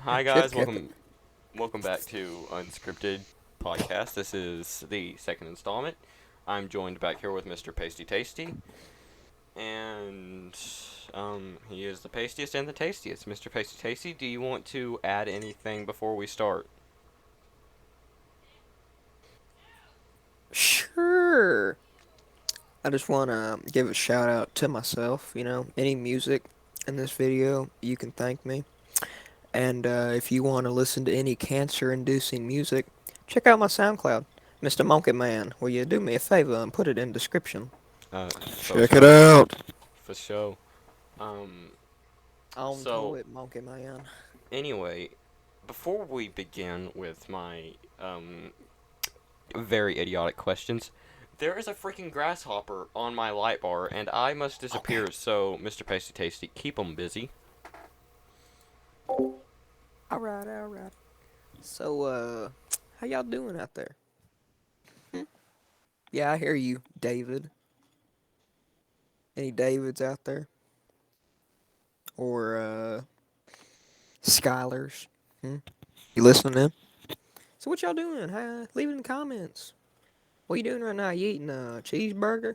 Hi Chip guys, kept it. welcome back to Unscripted podcast. This is the second installment. I'm joined back here with Mr. Pasty Tasty, and he is the pastiest and the tastiest. Mr. Pasty Tasty, do you want to add anything before we start? Sure. I just want to give a shout out to myself. Any music in this video, you can thank me. And if you want to listen to any cancer-inducing music, check out my SoundCloud, Mr. Monkey Man. Will you do me a favor and put it in description? For Check it show, out. for show. Um, On to so it, Monkey Man. anyway, before we begin with my very idiotic questions. There is a freaking grasshopper on my light bar, and I must Okay. disappear. So, Mr. Pasty Tasty, keep 'em busy. All right, all right. So, how y'all doing out there? Hmm? Yeah, I hear you, David. Any Davids out there? Or, Skylers? Hmm? You listening? So what y'all doing? Leave it in the comments. What you doing right now? You eating a cheeseburger?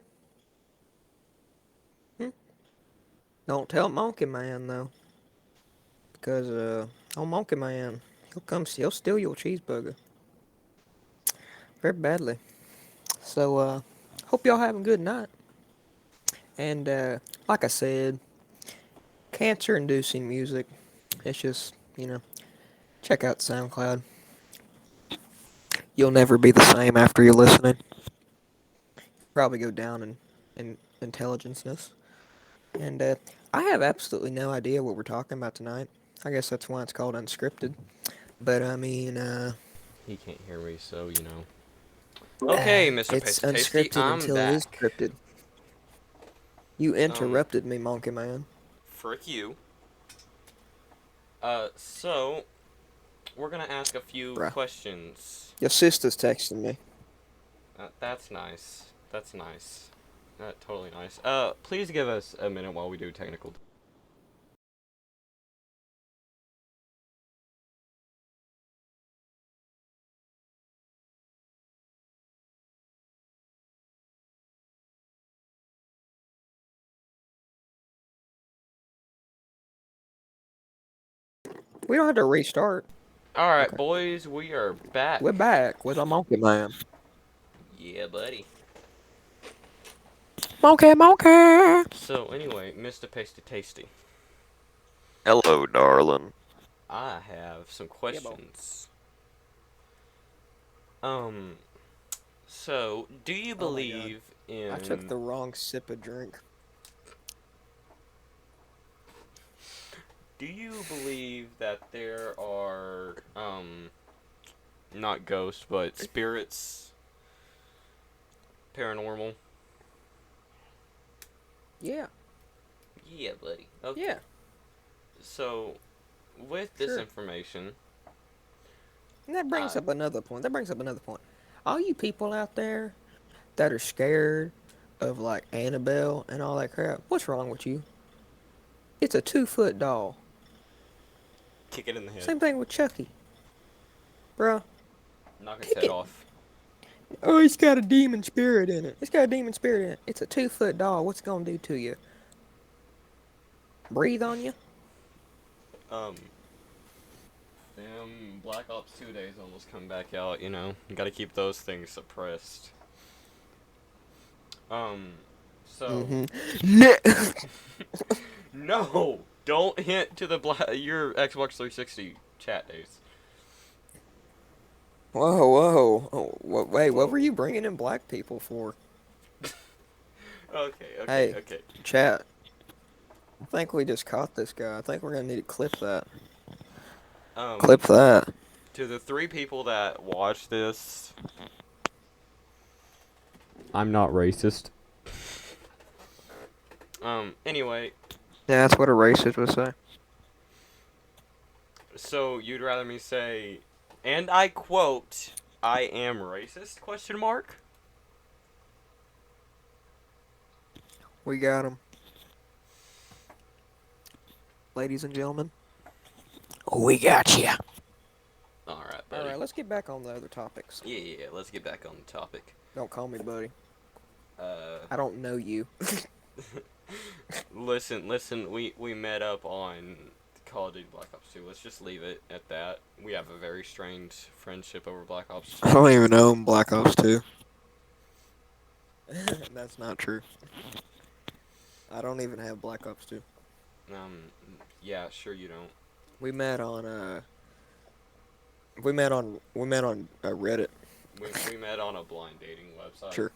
Hmm? Don't tell Monkey Man though, because oh Monkey Man, he'll steal your cheeseburger very badly. So hope y'all having a good night. And like I said, cancer-inducing music. It's just check out SoundCloud. You'll never be the same after you're listening. Probably go down in intelligenceness. And I have absolutely no idea what we're talking about tonight. I guess that's why it's called Unscripted. But I mean, He can't hear me, so you know. Okay, Mr. it's Pasty Tasty, unscripted I'm until it is back. scripted. You Um, interrupted me, Monkey Man. frick you. So we're gonna ask a few Bruh. questions. Your sister's texting me. That's nice. That's nice. Totally nice. Please give us a minute while we do technical. We don't have to restart. All right, Okay. boys, we are We're back. back with a Monkey Man. Yeah, buddy. Monkey, Monkey! So anyway, Mr. Pasty Tasty, Hello, darling. I have some Yeah, boy. questions. Um, so do you Oh my god. believe I took in the wrong sip of drink. do you believe that there are not ghosts but spirits, paranormal? Yeah, Yeah, buddy. Okay. yeah, So with this sure. information, And that brings I up another point. All you people out there that are scared of like Annabelle and all that crap, what's wrong with you? It's a 2 foot doll. kick it in the head, Same thing with Chucky. Bruh, knock its kick head it. off. Oh, it's got a demon spirit in it. It's got a demon spirit in it. It's a 2 foot doll. What's it gonna do to you? Breathe on you? Um, Black Ops 2 days almost come back out. You gotta keep those things suppressed. Um, so Mm-hmm. Ne- no, don't hint to your Xbox 360 chat days. Whoa, whoa. Wait, what Whoa. were you bringing in black people for? Okay, okay, Hey, okay. chat. I think we just caught this guy. I think we're gonna need to clip that. Um, Clip that. to the three people that watch this, I'm not racist. Anyway, Yeah, that's what a racist would say. so you'd rather me say, and I quote, "I am racist?" Question mark. We got him. Ladies and gentlemen, We got you. Alright, All buddy. right, let's get back on the other topics. Yeah, let's get back on the topic. Don't call me buddy. Uh, I don't know you. listen, we met up on Call of Duty Black Ops 2. Let's just leave it at that. We have a very strained friendship over Black Ops I 2. don't even know Black Ops 2. That's not true. I don't even have Black Ops 2. Um, yeah, sure you don't. We met on we met on Reddit. We met on a blind dating website. Sure.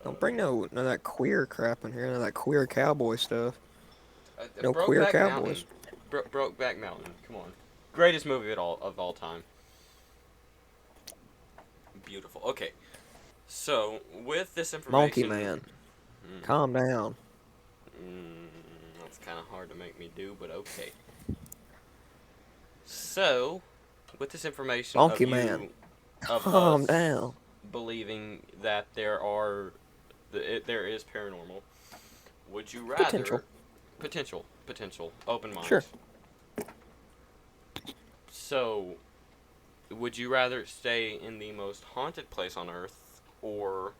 Don't bring none of that queer crap in here. None of that queer cowboy stuff. No queer Brokeback Mountain. cowboys. Brokeback Mountain. Come on, greatest movie of all time. Beautiful. Okay, so with this Monkey information, man, calm down. That's kind of hard to make me do, but okay. So, with this information Monkey of man, you, of calm us down. believing that there is paranormal, would you rather potential open mind? Sure. So, would you rather stay in the most haunted place on Earth, or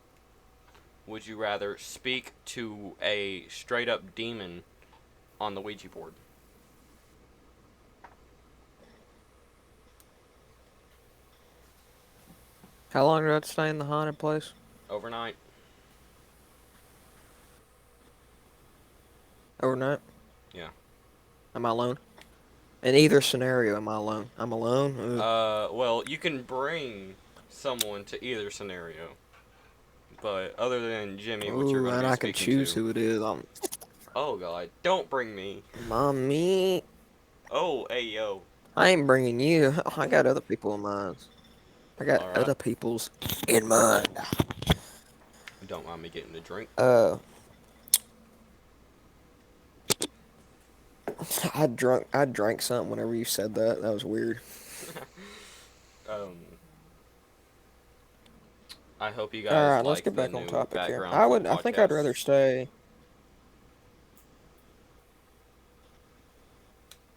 would you rather speak to a straight up demon on the Ouija board? How long do I have to stay in the haunted place? Overnight? Overnight? Yeah. Am I alone? In either scenario, am I alone? I'm alone? Well, you can bring someone to either scenario. But other than Jimmy, which you're Ooh, going to and be I can speaking choose to. who it is. Oh, God. Don't bring me. Mommy. Oh, hey, yo. I ain't bringing you. I got other people in mind. I got Alright. other people's in mind. Don't mind me getting a drink. I drank something whenever you said that. That was weird. I hope you All guys right, let's like get the back on new topic here. background for the I think I'd podcast. rather stay.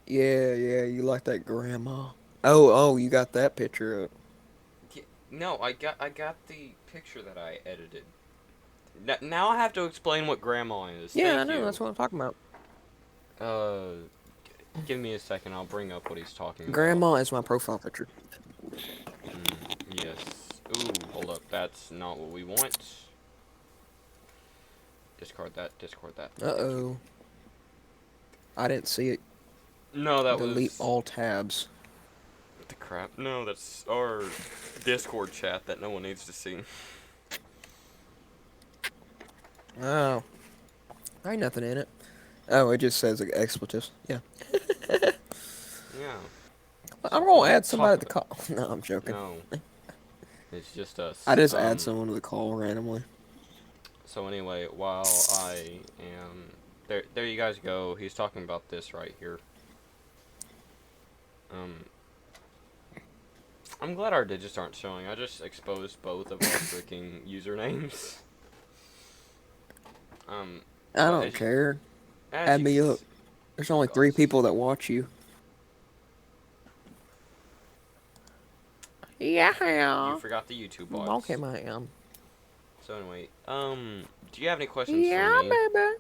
Yeah, you like that grandma. Oh, you got that picture up. No, I got the picture that I edited. Now I have to explain what grandma is. Yeah, I Thank know. you. That's what I'm talking about. Give me a second. I'll bring up what he's talking about. Grandma is my profile picture. Yes. Ooh, hold up. That's not what we want. Discard that. Discard that. Thank you. Uh-oh. I didn't see it. No, that Delete was... all tabs. What the crap? No, that's our Discord chat that no one needs to see. Oh. Ain't nothing in it. Oh, it just says expletives. Yeah. Yeah. I'm gonna add somebody to the call. No, I'm joking. No. It's just us. I just add someone to the call randomly. So anyway, while I am... There you guys go. He's talking about this right here. I'm glad our digits aren't showing. I just exposed both of our freaking usernames. I don't care. Add me up. There's only 3 people that watch you. Yeah. You forgot the YouTube bots. Okay, I am. So anyway, do you have any questions for me? Baby.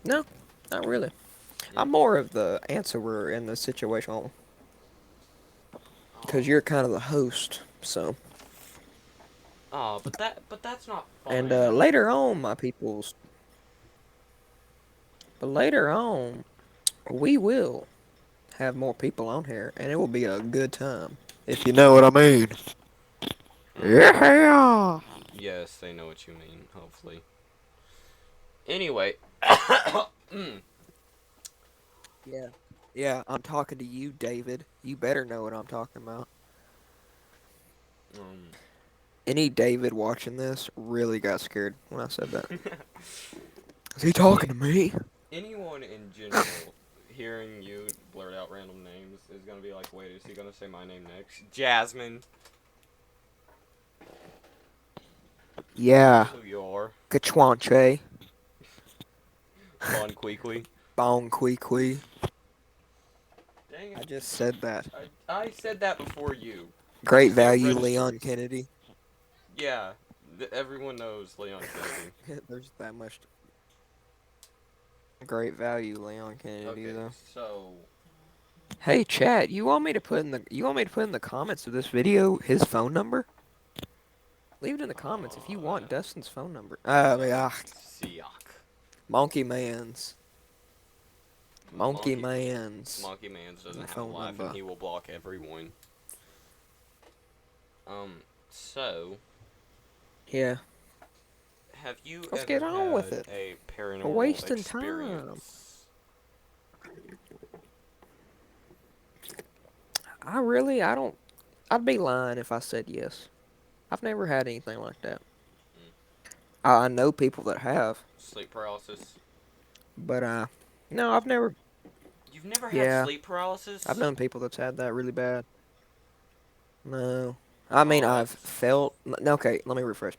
No, not really. I'm more of the answerer in the situation. Because you're kind of the host, so. Oh, but that's not fun. And later on, my peoples. But later on, we will have more people on here, and it will be a good time. If you know what I mean. Yeah. Yes, they know what you mean, hopefully. Anyway. Yeah, I'm talking to you, David. You better know what I'm talking about. Any David watching this really got scared when I said that. Is he talking to me? Anyone in general hearing you blurt out random names is gonna be like, wait, is he gonna say my name next? Jasmine. I Yeah, know who you are. Kachwanche, Bon Quickly. Bong Kui Kui. Dang I it. just said that. I said that before you. I Great just think it value, Leon registers. Kennedy. Yeah, everyone knows Leon Kennedy. There's that much great value, Leon Kennedy, Okay, though. so Hey, chat, you want me to put in the comments of this video his phone number? Leave it in the comments if you want Dustin's phone number. Yeah, Siak. Monkey Man's. Monkey Monkey Man's Monkey Mans doesn't have a phone life and number. he will block everyone. So Yeah, have you let's get ever on with had it. a We're paranormal wasting time. experience? I don't. I'd be lying if I said yes. I've never had anything like that. Mm. I know people that have, Sleep paralysis? but no, I've never. You've never had Yeah, sleep I've paralysis? known people that's had that really bad. No, I mean Oh, I've that's felt. No, okay, let me refresh.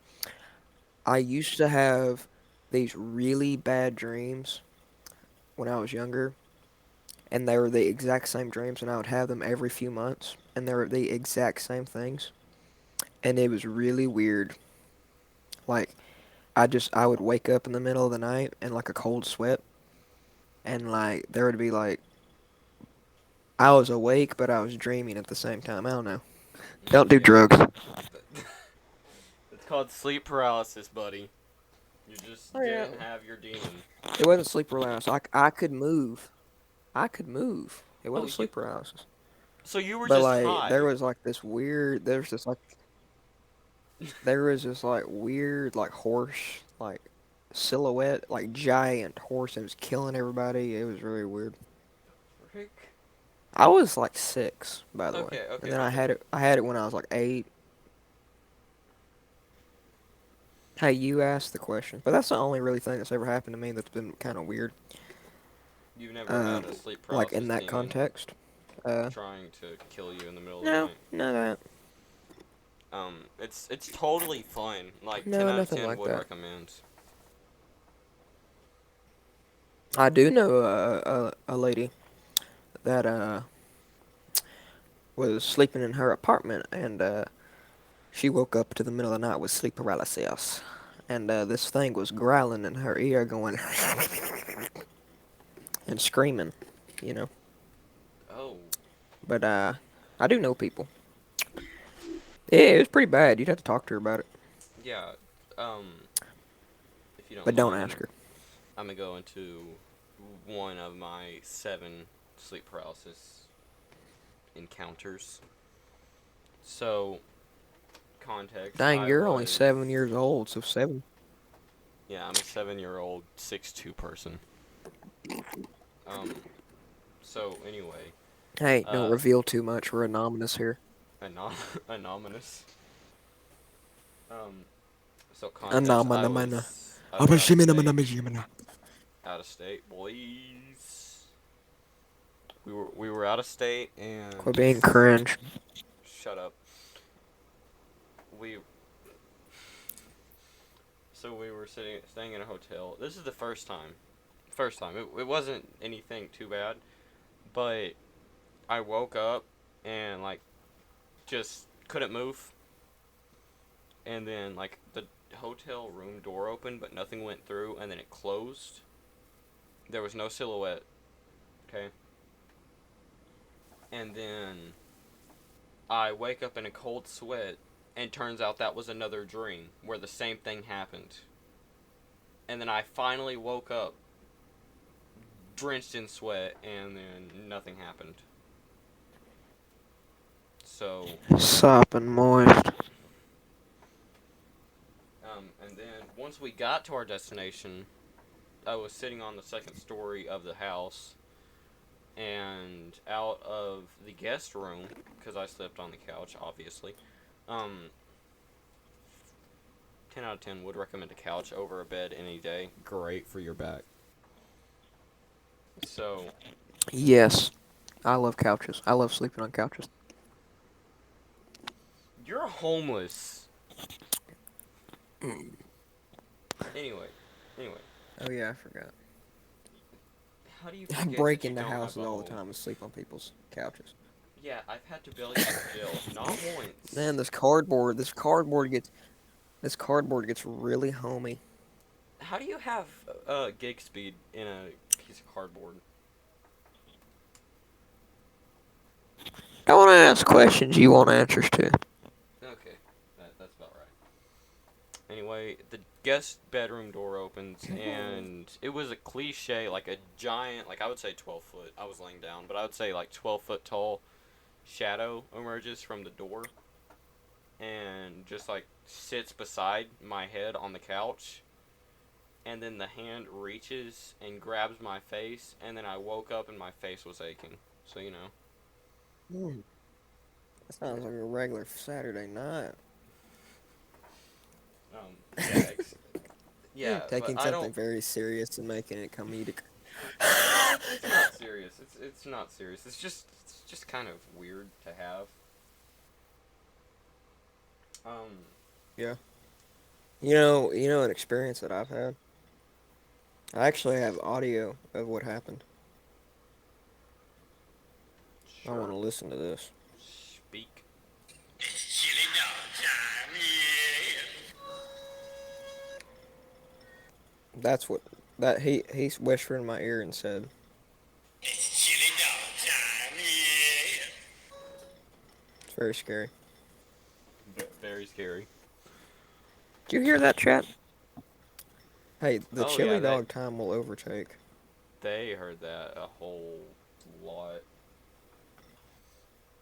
I used to have these really bad dreams when I was younger, and they were the exact same dreams, and I would have them every few months, and they were the exact same things, and it was really weird. Like I would wake up in the middle of the night and like a cold sweat, and like there would be like I was awake but I was dreaming at the same time. I don't know. Don't do yeah. drugs. It's called sleep paralysis, buddy. You just Oh yeah. didn't have your demon. It wasn't sleep paralysis. I could move. I could move. It Oh, wasn't you. sleep paralysis. So you were But just like there high. was like this weird. There was this like weird like horse like silhouette like giant horse that was killing everybody. It was really weird. Rick. I was like 6, by the way, Okay, and okay, then okay. I had it when I was like 8. Hey, you asked the question, but that's the only really thing that's ever happened to me that's been kind of weird. You've never had Um, a sleep like in paralysis that demon context. Uh, trying to kill you in the middle of the no, night. no that, It's totally fun. Like ten no, out of nothing ten like would that. recommend. I do know a lady that was sleeping in her apartment, and she woke up to the middle of the night with sleep paralysis, and this thing was growling in her ear, going and screaming, you know. Oh, But I do know people. Yeah, it was pretty bad. You'd have to talk to her about it, yeah. If you don't but don't ask mind, her. I'm gonna go into one of my 7 sleep paralysis encounters. So, context, Dang, I you're only was 7 years old, so 7. yeah, I'm a 7-year-old 6'2" person. Um, so anyway, Hey, don't uh, reveal too much. We're anonymous here. anonymous. Um, so context, I Anonymous. was out of state. Abashimina. Out of state, boys. We were out of state Quit and being cringe. shut up. We so we were staying in a hotel. This is the first time. First time. It wasn't anything too bad, but I woke up and like just couldn't move, and then like the hotel room door opened but nothing went through, and then it closed. There was no silhouette, okay? And then I wake up in a cold sweat, and turns out that was another dream where the same thing happened. And then I finally woke up drenched in sweat, and then nothing happened. So, Sopping moist. and then once we got to our destination, I was sitting on the second story of the house, and out of the guest room, because I slept on the couch, obviously. Um, 10 out of 10 would recommend a couch over a bed any day. Great for your back. So, Yes, I love couches. I love sleeping on couches. you're homeless. Anyway, anyway, Oh yeah, I forgot. how do you I forget break that you into don't have houses a all the home? time and sleep on people's couches. Yeah, I've had to bail you out of jail not Man, once. this cardboard gets really homey. How do you have gig speed in a piece of cardboard? Don't ask questions you want answers to. Okay, that's about right. Anyway, the guest bedroom door opens, and it was a cliche, like a giant, like I would say 12 foot. I was laying down, but I would say like 12-foot tall shadow emerges from the door and just like sits beside my head on the couch. And then the hand reaches and grabs my face, and then I woke up and my face was aching. So, you know. Hmm, that sounds like a regular Saturday night. Yeah, yeah, but Taking I don't. something very serious and making it comedic. It's not serious. It's not serious. It's just kind of weird to have. Um, Yeah. You know an experience that I've had. I actually have audio of what happened. I want sure. to listen to this. Speak. Chili dog time, yeah. That's what that he whispered in my ear and said, It's chili dog time, yeah. "It's very scary." Very scary. Did you hear that, chat? Hey, the Oh yeah, chili dog time will overtake. they heard that a whole lot.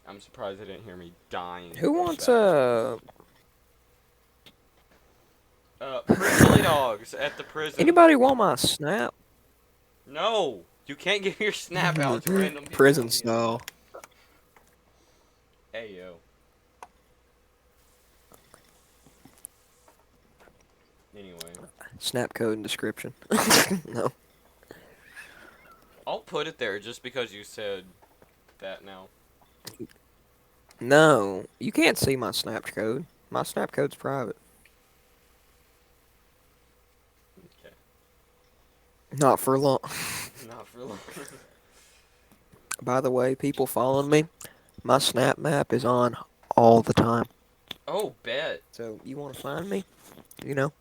I'm surprised they didn't hear me dying Who of wants that noise. Chili dogs at the prison. anybody want my snap? No, you can't give your snap out to random people Prison on the internet. style. Hey yo. Anyway, Snap code and description. No. I'll put it there just because you said that now. No, you can't see my snap code. My snap code's private. Okay. Not for long. Not for long. By the way, people following me, my snap map is on all the time. Oh, bet. So you want to find me? You know,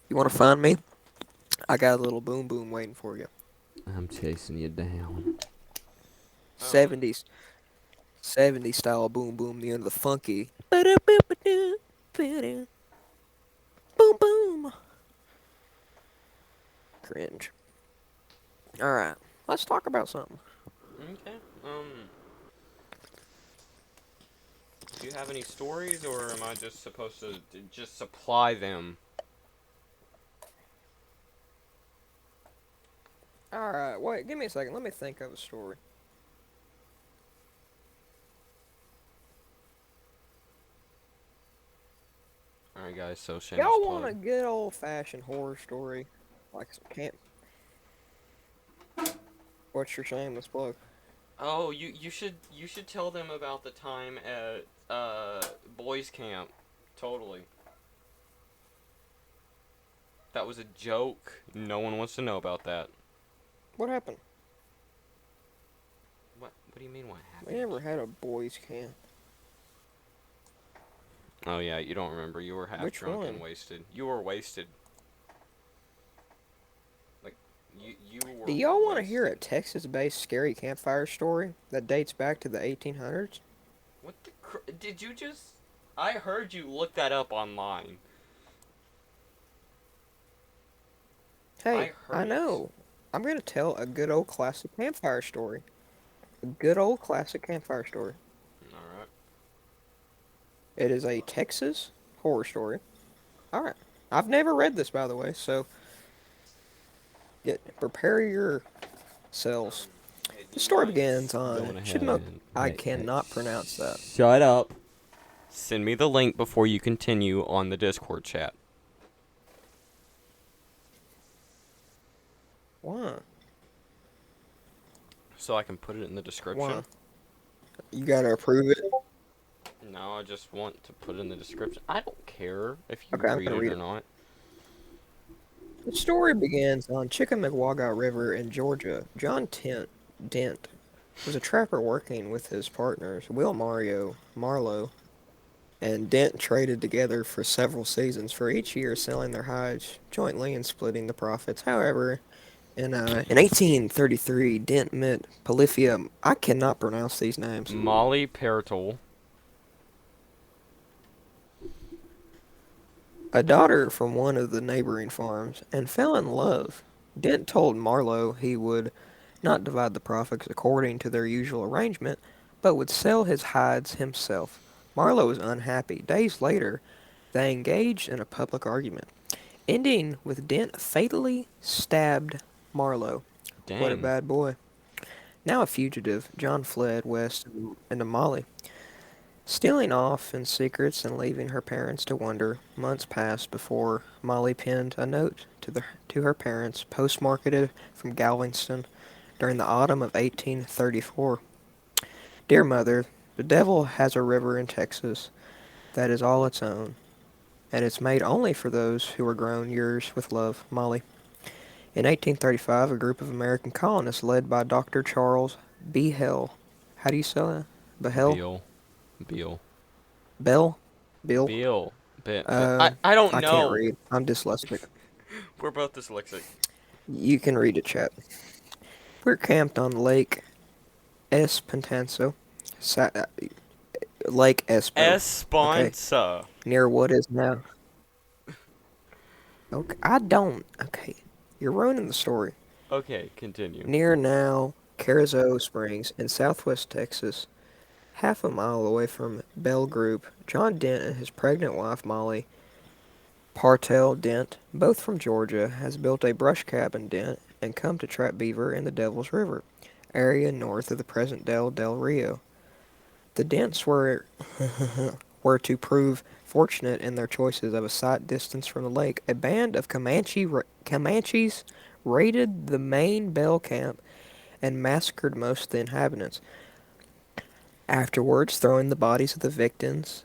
you want to find me? I got a little boom boom waiting for you. I'm chasing you down. 70s, 70s style boom boom, the end of the funky. Boom boom. Cringe. All right, let's talk about something. Okay. Do you have any stories, or am I just supposed to just supply them? All right, wait, give me a second. Let me think of a story. Alright, guys, so shameless Y'all want plug. a good old fashioned horror story? Like some camp. What's your shameless plug? Oh, you should tell them about the time at boys camp. Totally. That was a joke. No one wants to know about that. What happened? What do you mean what We happened? never had a boys' camp. Oh yeah, you don't remember. You were half Which drunk and one? wasted. You were wasted. Like you were Do y'all want to hear a wasted. Texas-based scary campfire story that dates back to the 1800s? What the did you just I heard you look that up online. I Hey, I heard it. know. I'm gonna tell a good old classic campfire story. A good old classic campfire story. All right. It is a Texas horror story. All right. I've never read this, by the way, so prepare yourselves. Hey, do The you story mind begins going on ahead Chipmunk. and I cannot pronounce that. shut up. Send me the link before you continue on the Discord chat. Why? So I can put it in the Why? description. You gotta approve it. No, I just want to put in the description. I don't care if you Okay, I'm read gonna it read or it. not. The story begins on Chickamauga River in Georgia. Dent was a trapper working with his partners, Marlowe, and Dent traded together for several seasons, for each year selling their hides jointly and splitting the profits. However, in 1833, Dent met Polyphia. I cannot pronounce these names. Molly Pertol. A daughter from one of the neighboring farms, and fell in love. Dent told Marlowe he would not divide the profits according to their usual arrangement, but would sell his hides himself. Marlowe was unhappy. Days later, they engaged in a public argument, ending with Dent fatally stabbed Marlowe. What a Dang. bad boy. Now a fugitive, John fled west into Mali, stealing off in secrets and leaving her parents to wonder. Months passed before Molly penned a note to her parents, postmarketed from Galveston during the autumn of 1834. Dear Mother, the devil has a river in Texas that is all its own, and it's made only for those who are grown yours with love, Molly. In 1835, a group of American colonists led by Dr. Charles Behel, how do you spell that? Behel? Beal. Beal. Bell? Bill? Beal. Uh, I don't I can't know. read. I'm dyslexic. We're both dyslexic. You can read it, chat. We're camped on Lake Espantazo, Lake Espo. Okay, Esponza. near what is now. Okay, I don't. Okay, you're ruining the story. Okay, continue. Near now Carrizo Springs in southwest Texas, half a mile away from Bell Group, John Dent and his pregnant wife Molly Partel Dent, both from Georgia, has built a brush cabin Dent and come to trap beaver in the Devil's River area north of the present Del Rio. The Dents were to prove fortunate in their choices of a sight distance from the lake. A band of Comanches raided the main Bell camp and massacred most of the inhabitants, afterwards throwing the bodies of the victims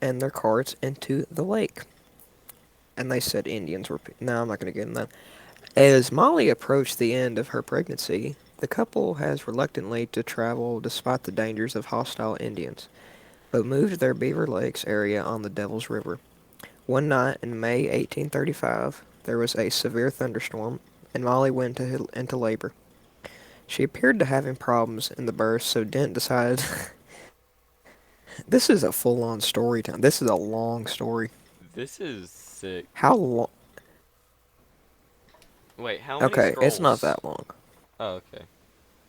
and their carts into the lake. And they said Indians were. No, I'm not going to get into that. As Molly approached the end of her pregnancy, the couple has reluctantly to travel despite the dangers of hostile Indians, but moved to their Beaver Lakes area on the Devil's River. One night in May 1835, there was a severe thunderstorm, and Molly went into labor. She appeared to having problems in the birth, so Dent decided. This is a full-on story time. This is a long story. This is sick. How long? Wait, how many Okay, it's not scrolls? that long. Oh, okay.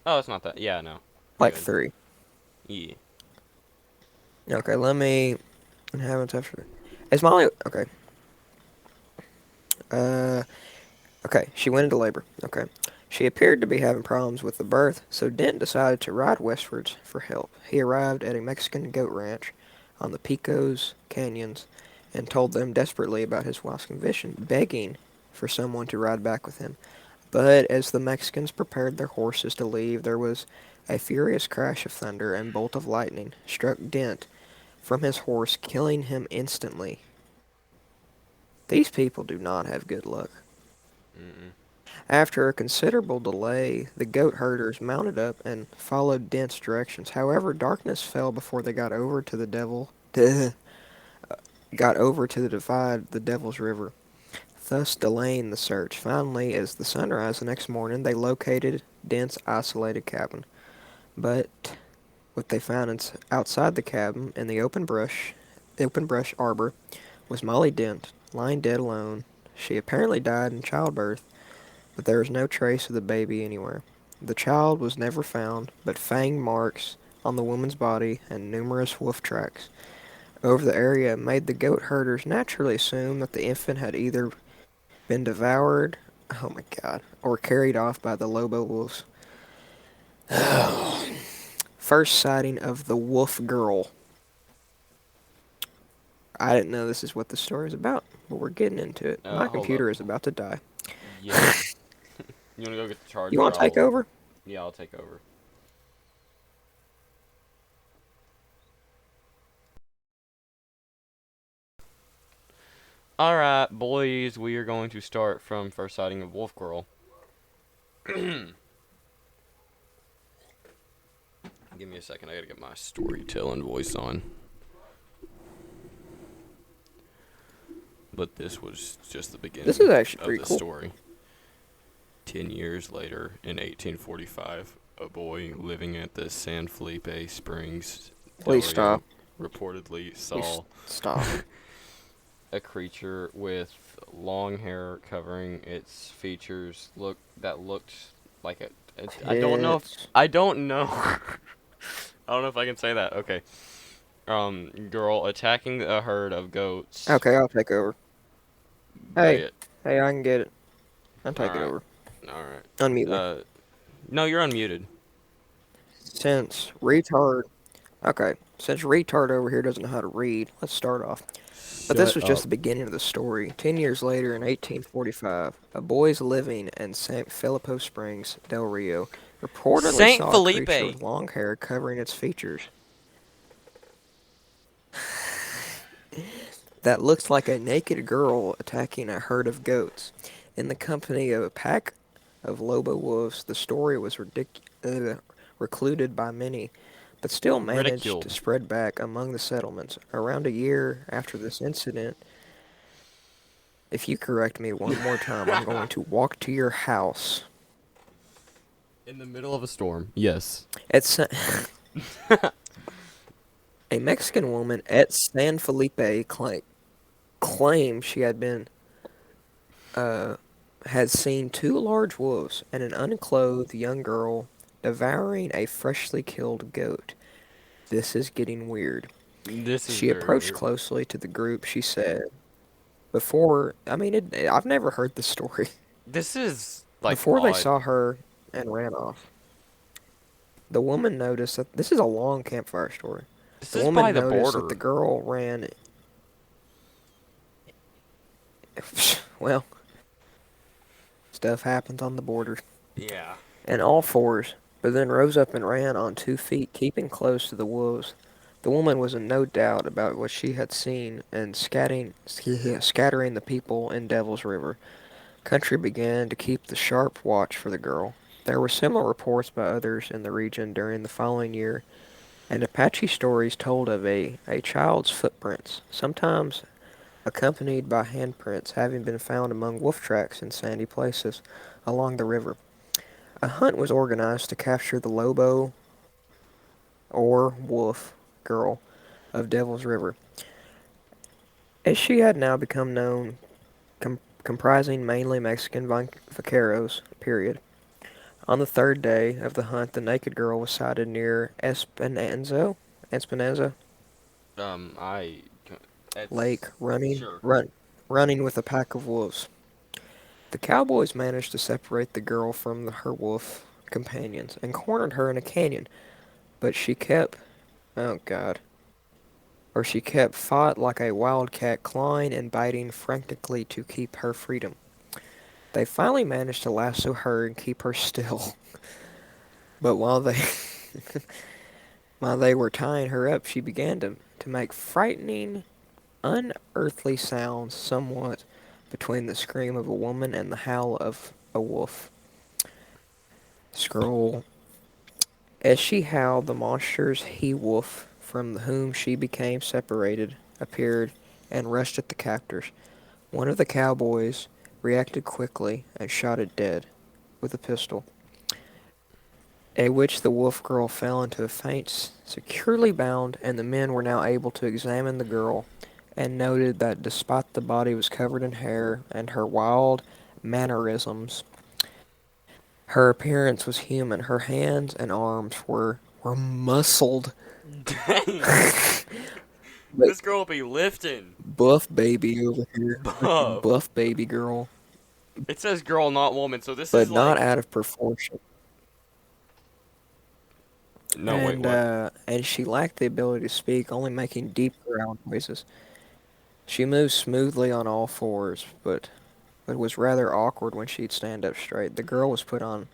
Oh, it's not that. Yeah, no. You're Like good. 3. Yeah. Okay, let me. Haven't touched her. Is Molly okay? Uh, okay. She went into labor. Okay. She appeared to be having problems with the birth, so Dent decided to ride westwards for help. He arrived at a Mexican goat ranch on the Pecos Canyons and told them desperately about his wife's condition, begging for someone to ride back with him. But as the Mexicans prepared their horses to leave, there was a furious crash of thunder and bolt of lightning struck Dent from his horse, killing him instantly. These people do not have good luck. Mm-mm. After a considerable delay, the goat herders mounted up and followed Dent's directions. However, darkness fell before they got over to the divide, the Devil's River, thus delaying the search. Finally, as the sunrise the next morning, they located Dent's isolated cabin. But what they found outside the cabin in the open brush arbor, was Molly Dent, lying dead alone. She apparently died in childbirth, but there was no trace of the baby anywhere. The child was never found, but fang marks on the woman's body and numerous wolf tracks over the area made the goat herders naturally assume that the infant had either been devoured, oh my god, or carried off by the Lobo wolves. First sighting of the wolf girl. I didn't know this is what the story is about, but we're getting into it. My Hold up. computer is about to die. Yeah. You wanna go get the You charger? want to take over? Yeah, I'll take over. Alright, boys, we are going to start from first sighting of Wolf Girl. Give me a second, I gotta get my storytelling voice on. But this was just the This is beginning actually of pretty the cool. story. 10 years later, in 1845, a boy living at the San Felipe Springs, Del Please Rio, stop. reportedly Please saw stop. a creature with long hair covering its features that looked like I don't know if Tits. I don't know. I don't know if I can say that. Okay. Girl attacking a herd of goats. Okay, I'll take over. Hey, But hey, I can get it. I'll all take it right, over. all right. Unmute me. No, you're unmuted. Since retard. Okay, since retard over here doesn't know how to read, let's start off. But this Shut was just up. the beginning of the story. 10 years later, in 1845, a boy living in St. Filippo Springs, Del Rio, reportedly Saint saw a creature Felipe. with long hair covering its features that looks like a naked girl attacking a herd of goats. In the company of a pack of Lobo wolves, the story was recluded by many, but still managed to Ridiculed. spread back among the settlements. Around a year after this incident, if you correct me one more time, I'm going to walk to your house. In the middle of a storm. Yes. It's a Mexican woman at San Felipe claimed she uh, had seen two large wolves and an unclothed young girl devouring a freshly killed goat. This is getting weird. This is She very approached weird. closely to the group. She said, before, I mean, I've never heard the story. This is like Before they odd. saw her and ran off, the woman noticed that this is a long campfire story. This The is by woman the noticed that the border. girl ran, well, stuff happens on the border, Yeah. and all fours, but then rose up and ran on 2 feet, keeping close to the wolves. The woman was in no doubt about what she had seen and scattering the people in Devil's River. Country began to keep the sharp watch for the girl. There were similar reports by others in the region during the following year, and Apache stories told of a child's footprints, sometimes accompanied by handprints, having been found among wolf tracks in sandy places along the river. A hunt was organized to capture the Lobo or Wolf girl of Devil's River, as she had now become known, comprising mainly Mexican vaqueros. Period. On the third day of the hunt, the naked girl was sighted near Espinanza I. Lake, It's sure. running with a pack of wolves. The cowboys managed to separate the girl from her wolf companions and cornered her in a canyon, but oh God, she kept fought like a wildcat, clawing and biting frantically to keep her freedom. They finally managed to lasso her and keep her still, but while they were tying her up, she began to make frightening, unearthly sounds, somewhat between the scream of a woman and the howl of a wolf. Scroll. As she howled, the monster's he-wolf, from whom she became separated, appeared and rushed at the captors. One of the cowboys reacted quickly and shot it dead with a pistol, at which the wolf girl fell into a faint, securely bound, and the men were now able to examine the girl and noted that despite the body was covered in hair and her wild mannerisms, her appearance was human. Her hands and arms were muscled. Dang. But This girl be lifting. buff baby over here, freaking Buff. buff baby girl, It says girl, not woman, so this but is not like. out of proportion. No, wait, what? And she lacked the ability to speak, only making deep growl noises. She moved smoothly on all fours, but was rather awkward when she'd stand up straight. The girl was put on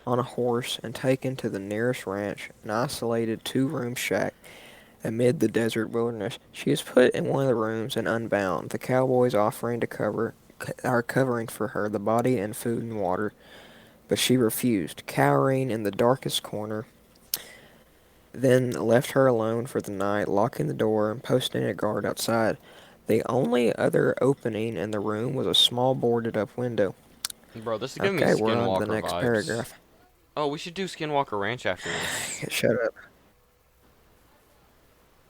a horse and taken to the nearest ranch, an isolated two-room shack, amid the desert wilderness. She is put in one of the rooms and unbound, the cowboys offering to are covering for her the body and food and water, but she refused, cowering in the darkest corner, then left her alone for the night, locking the door and posting a guard outside. The only other opening in the room was a small boarded up window. Bro, this is giving me Okay, we're on to the Skinwalker next vibes. paragraph. Oh, we should do Skinwalker Ranch after this. Shut up.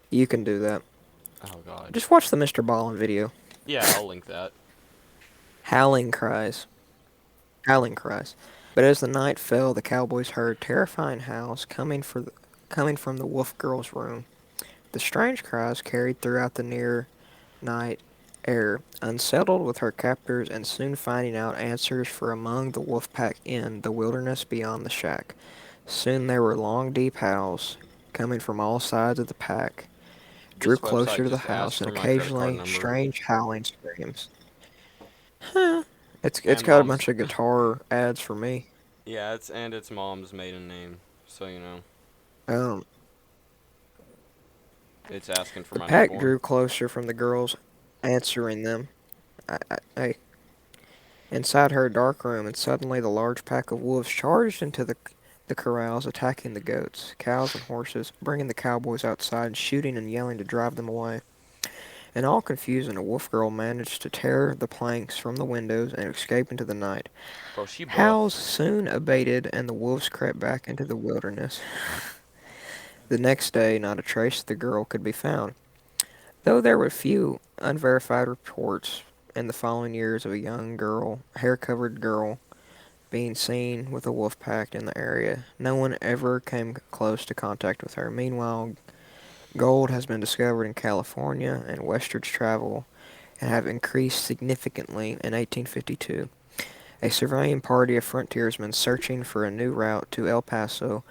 You can do that. Oh god. Just watch the Mr. Ballin video. Yeah, I'll link that. Howling cries. Howling cries. But as the night fell, the cowboys heard terrifying howls coming from the wolf girl's room. The strange cries carried throughout the near night air, unsettled with her captors and soon finding out answers for among the wolf pack in the wilderness beyond the shack. Soon there were long, deep howls coming from all sides of the pack, drew This website closer to the just asked house, and for my credit card occasionally number. strange howling screams. Huh. It's And got a mom's. bunch of guitar ads for me. Yeah, it's mom's maiden name. So, you know. Um, It's asking for the my pack newborn. drew closer from the girls answering them. I inside her dark room, and suddenly the large pack of wolves charged into the corrals, attacking the goats, cows, and horses, bringing the cowboys outside, shooting and yelling to drive them away. In all confusion, a wolf girl managed to tear the planks from the windows and escape into the night. Bro, she Howls buff. soon abated, and the wolves crept back into the wilderness. The next day, not a trace of the girl could be found, though there were few unverified reports in the following years of a young girl, hair-covered girl, being seen with a wolf pack in the area. No one ever came close to contact with her. Meanwhile, gold has been discovered in California, and westerns travel and have increased significantly in 1852. A surveying party of frontiersmen searching for a new route to El Paso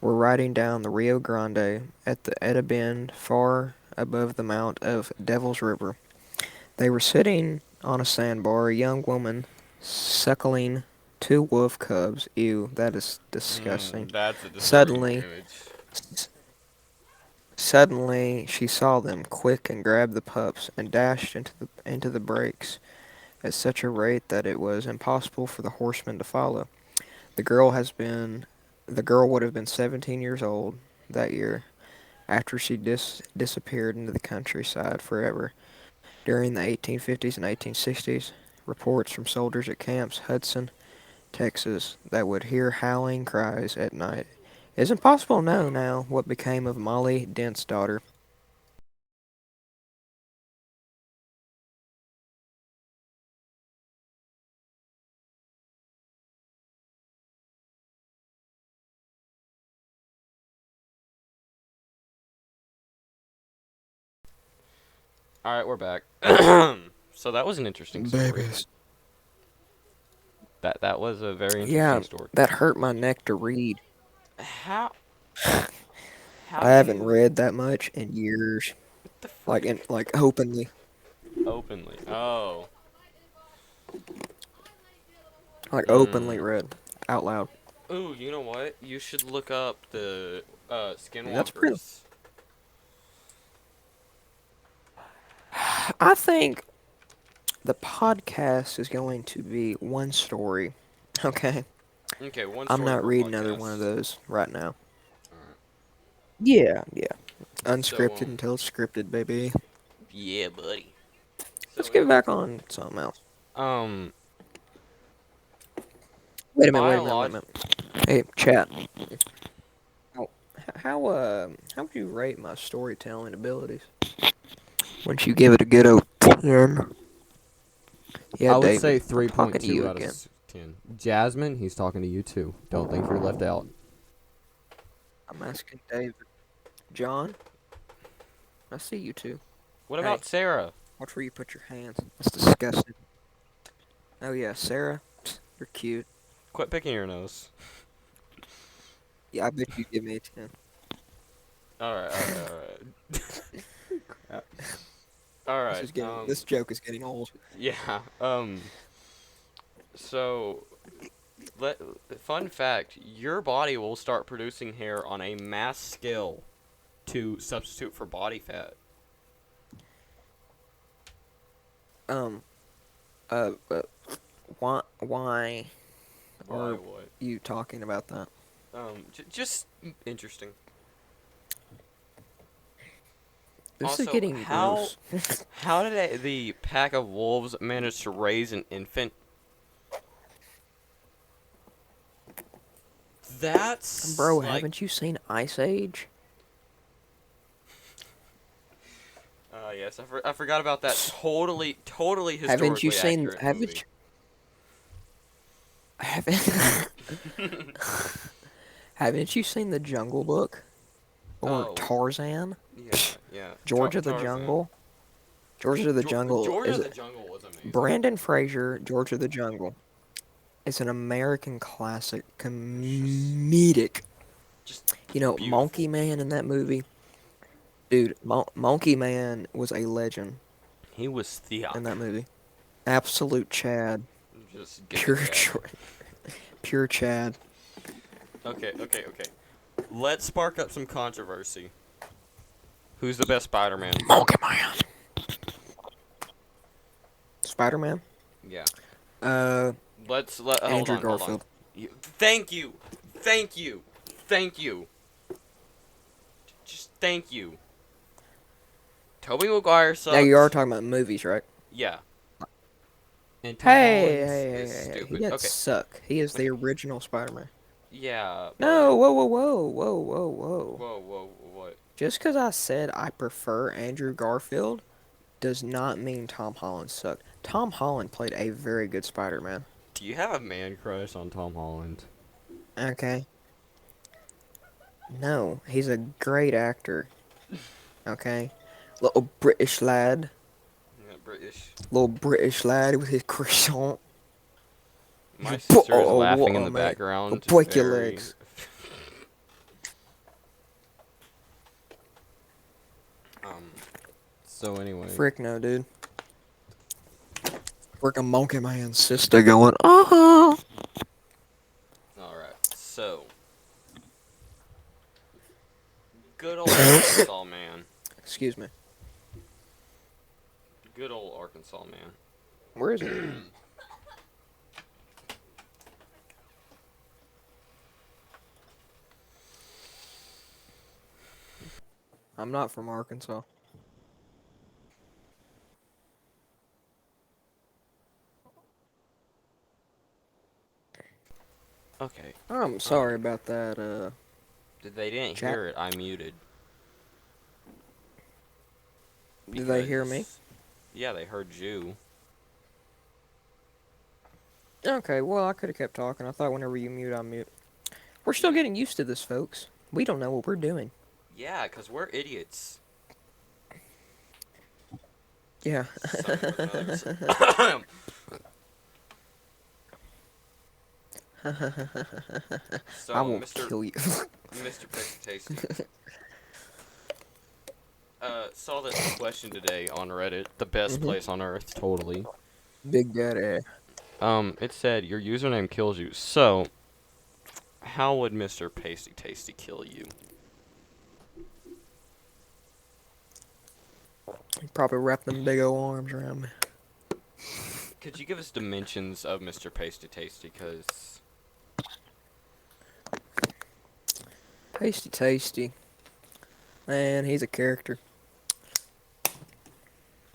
were riding down the Rio Grande at a bend far above the mouth of Devil's River. They were sitting on a sandbar, a young woman suckling two wolf cubs. Ew, that is disgusting. That's a disturbing Suddenly, image. suddenly she saw them, quick, and grabbed the pups and dashed into the brakes at such a rate that it was impossible for the horsemen to follow. The girl has been the girl would have been 17 years old that year after she disappeared into the countryside forever. During the 1850s and 1860s, reports from soldiers at camps Hudson, Texas, that would hear howling cries at night. It is impossible to know now what became of Molly Dent's daughter. Alright, we're back. So that was an interesting story. Babies. That was a very interesting Yeah, story. that hurt my neck to read. How how I do haven't you read that much in years. what the frick? Like openly. Openly. Oh. Like openly Mm. read out loud. Ooh, you know what? You should look up the That's pretty. skinwalkers. I think the podcast is going to be one story. Okay. Okay, one I'm story not per reading another one of podcast. those right now. Alright. Yeah, yeah. So Unscripted until it's scripted, baby. yeah, buddy. Let's So get back on something else. um Wait a minute, wait a minute, wait a biolog minute. Hey, chat. How how would you rate my storytelling abilities? Once you give it a good old 10. Yeah, I would David. say I'm talking to 3.2 you out of again. 10. Jasmine, he's talking to you too. Don't think you're left out. I'm asking David. John, I see you too. What Hey, about Sarah? watch where you put your hands. That's disgusting. Oh yeah, Sarah, you're cute. Quit picking your nose. Yeah, I bet you give me a 10. Alright, alright, alright. Crap. Alright, This joke is getting old. yeah, so, fun fact, your body will start producing hair on a mass scale to substitute for body fat. Um, uh, uh why Why are what? you talking about that? Just interesting. This is Also, getting gross. how did the pack of wolves manage to raise an infant? That's Bro, like, haven't you seen Ice Age? yes, I forgot about that. Totally Haven't you historically seen? accurate Haven't movie. you? Haven't Haven't you seen the Jungle Book or Oh, Tarzan? yeah, yeah. George of the Tarzan. Jungle. George of the Jungle Georgia is the Jungle was amazing. Brandon Fraser. George of the Jungle. It's an American classic, It's just, comedic. just You know, beautiful. Monkey Man in that movie, dude. Monkey Man was a legend He was in Theok. that movie. Absolute Chad, Just pure, giga Chad. pure Chad. Okay. Let's spark up some controversy. Who's the best Spider-Man? Monkey Man. Spider-Man. Yeah. Uh, Hold Andrew on. Garfield. Thank you. Just thank you. Tobey Maguire Now you are sucks. talking about movies, right? Yeah. And Tom Hey, Holland hey, hey, is hey, hey. He stupid. doesn't Okay. suck. He is the original Spider-Man. Yeah, but No, whoa, whoa, whoa, whoa, whoa, whoa. whoa, what? Just because I said I prefer Andrew Garfield does not mean Tom Holland sucked. Tom Holland played a very good Spider-Man. Do you have a man crush on Tom Holland? Okay. No, he's a great actor. Okay. Little British lad. Yeah, British. Little British lad with his croissant. My Oh, sister is oh, laughing in oh, the man. Go background. break your Very. legs. So anyway. Frick no, dude. Freaking Monkey Man's sister going, uh-huh. All right. So. Good old Arkansas man. Excuse me. Good old Arkansas man. Where is he? I'm not from Arkansas. Okay. I'm sorry about that, They didn't chat. hear it. I muted. Did they hear me? Because- Yeah, they heard you. Okay, well, I could have kept talking. I thought whenever you mute, I mute. We're still getting used to this, folks. We don't know what we're doing. Yeah, because we're idiots. Yeah. Son of a nuts. So, I will Mr. kill you. Mr. Tasty. Saw this question today on Reddit. The best place on earth, totally. Big Daddy. It said your username kills you. So, how would Mr. Pasty Tasty kill you? Probably wrap them big ol' arms around me. Could you give us dimensions of Mr. Pasty Tasty? Cause Pasty Tasty. Man, he's a character.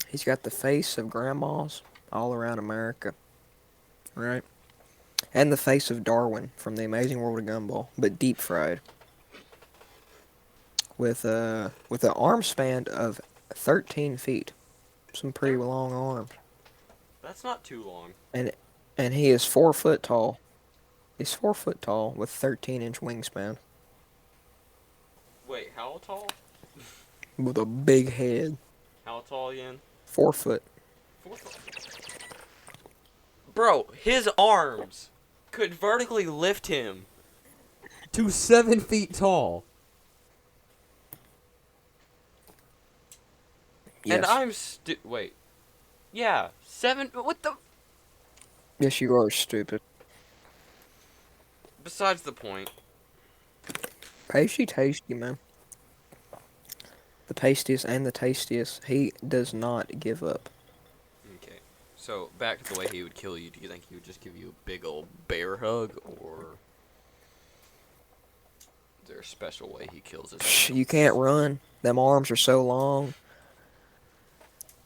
He's got the face of grandmas all around America. Right? And the face of Darwin from The Amazing World of Gumball, but deep fried. With an arm span of 13 feet. Some pretty long arms. that's not too long. And he is 4 foot tall. He's 4 foot tall with 13-inch wingspan. Wait, how tall? With a big head. How tall again? 4 foot. 4 foot. Bro, his arms could vertically lift him to 7 feet tall. Yes. And I'm wait. Yeah, 7. What the? Yes, you are stupid. Besides the point. Pasty Tasty, man. the pastiest and the tastiest. He does not give up. Okay. So back to the way he would kill you. Do you think he would just give you a big old bear hug, or is there a special way he kills his You can't victims? run. Them arms are so long.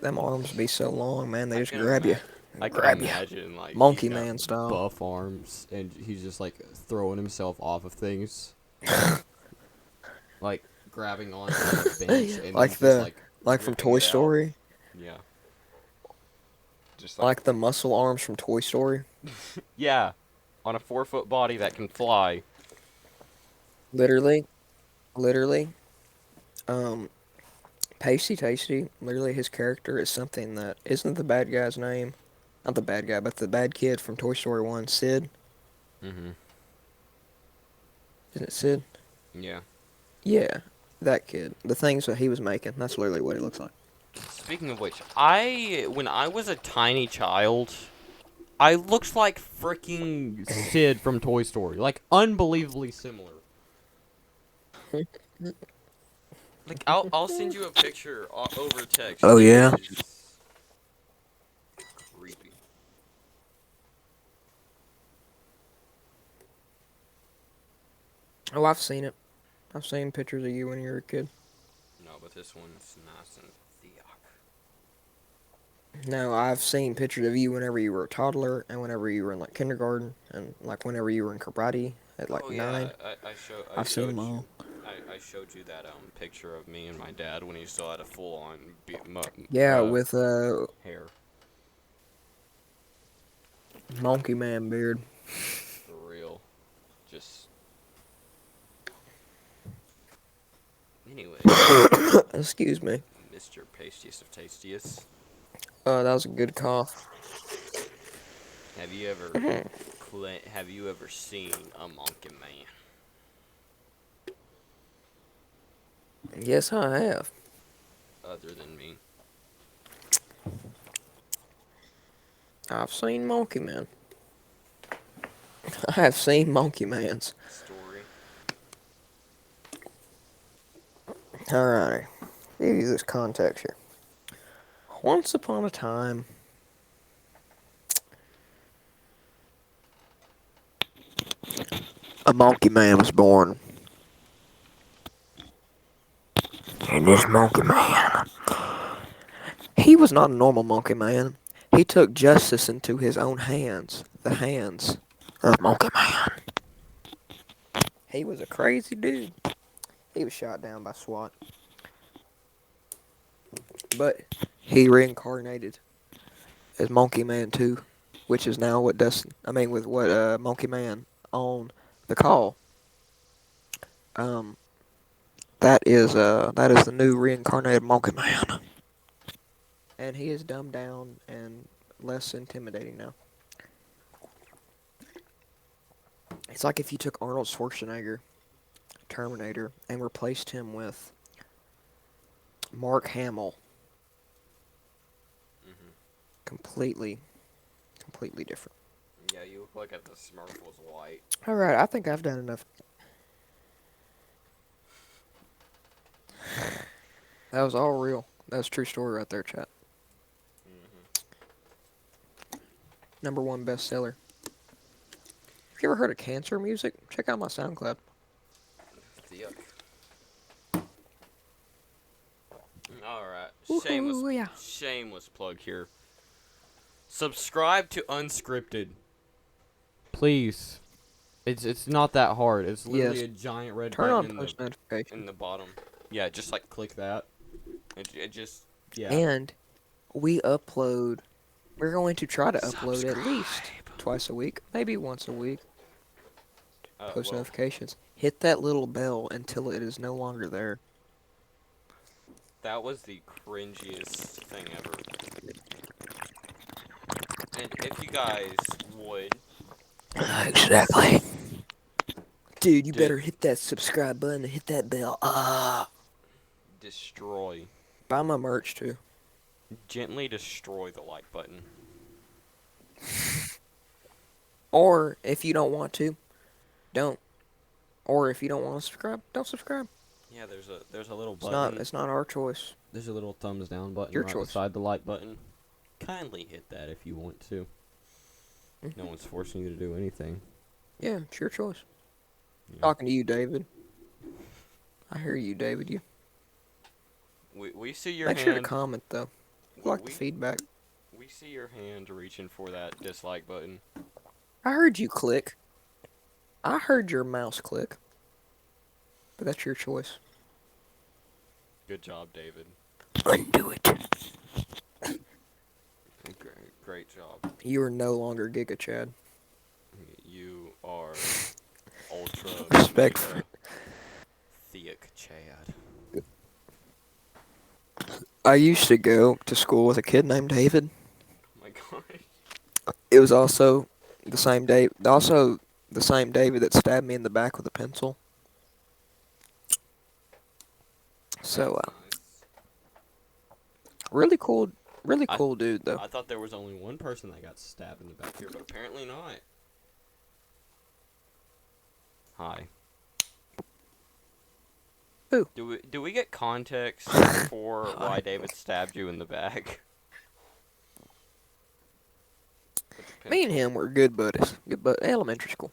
Them arms be so long, man. They I just can grab you. imagine. I can Grab you. imagine like he's Monkey got man style. buff arms and he's just like throwing himself off of things, like grabbing onto like a bench and then like just the like like from ripping Toy it out. Story. Yeah. Just like Like the muscle arms from Toy Story. yeah, on a 4-foot body that can fly. Literally. Literally. Um Pasty Tasty, literally his character is something that isn't the bad guy's name. Not the bad guy, but the bad kid from Toy Story 1, Sid. Mm-hmm. Isn't it Sid? Yeah. Yeah, that kid. The things that he was making, that's literally what he looks like. Speaking of which, when I was a tiny child, I looked like freaking Sid from Toy Story. Like, unbelievably similar. Like, I'll send you a picture over text. Oh, It yeah? is creepy. Oh, I've seen it. I've seen pictures of you when you were a kid. No, but this one's nice and thick. No, I've seen pictures of you whenever you were a toddler and whenever you were in like kindergarten and like whenever you were in karate at like Oh yeah, 9. I I've seen showed them you. all. I showed you that picture of me and my dad when he still had a full on Yeah, with hair. Monkey Man beard. For real. Just anyway, Excuse me. Mr. Pastiest of Tastiest. That was a good cough. Have you ever have you ever seen a monkey man? Yes, I have. Other than me. I've seen Monkey Man. I have seen Monkey Mans. Story. Alright. Give you this context here. Once upon a time, a monkey man was born. And this monkey man, he was not a normal monkey man. He took justice into his own hands. The hands of Monkey Man. He was a crazy dude. He was shot down by SWAT. But he reincarnated as Monkey Man 2, which is now what with what Monkey Man on the call. Um, that is the new reincarnated Monkey Man, and he is dumbed down and less intimidating now. It's like if you took Arnold Schwarzenegger, Terminator, and replaced him with Mark Hamill. Mhm. Completely different. Yeah, you look like if the Smurf was white. All right, I think I've done enough. That was all real. That was a true story right there, chat. #1 bestseller. Have you ever heard of cancer music? Check out my SoundCloud. Yuck. All right, Woohoo, yeah. shameless plug here. Subscribe to Unscripted. please. It's not that hard. It's literally Yes. a giant red Turn on button post in notifications. the bottom. Yeah, just like click that. it just Yeah. And we upload. We're going to try to upload at least Subscribe. twice a week, maybe once a week. Post Well, notifications. Hit that little bell until it is no longer there. that was the cringiest thing ever. And if you guys would Exactly. Dude, you Dude. better hit that subscribe button and hit that bell. destroy, Buy my merch too. gently destroy the like button. Or if you don't want to, don't. Or if you don't want to subscribe, don't subscribe. Yeah, there's a little It's not. button. It's not our choice. There's a little thumbs down button Your right choice. beside the like button. Kindly hit that if you want to. No Mhm. one's forcing you to do anything. Yeah, it's your choice. Yeah. Talking to you, David. I hear you, David. You We see your make sure to hand. comment though. We We, like the we feedback. we see your hand reaching for that dislike button. I heard you click. I heard your mouse click. But that's your choice. Good job, David. Undo it. Great job. You are no longer Giga Chad. You are ultra Respect for mega it. Theic Chad. I used to go to school with a kid named David. Oh my god. It was also the same the same David that stabbed me in the back with a pencil. So, That's nice. really cool, really I cool dude though. I thought there was only one person that got stabbed in the back here, but apparently not. Hi. Who? Do we get context for why David stabbed you in the back? With the Me and pencil? him were good buddies. Good bud elementary school.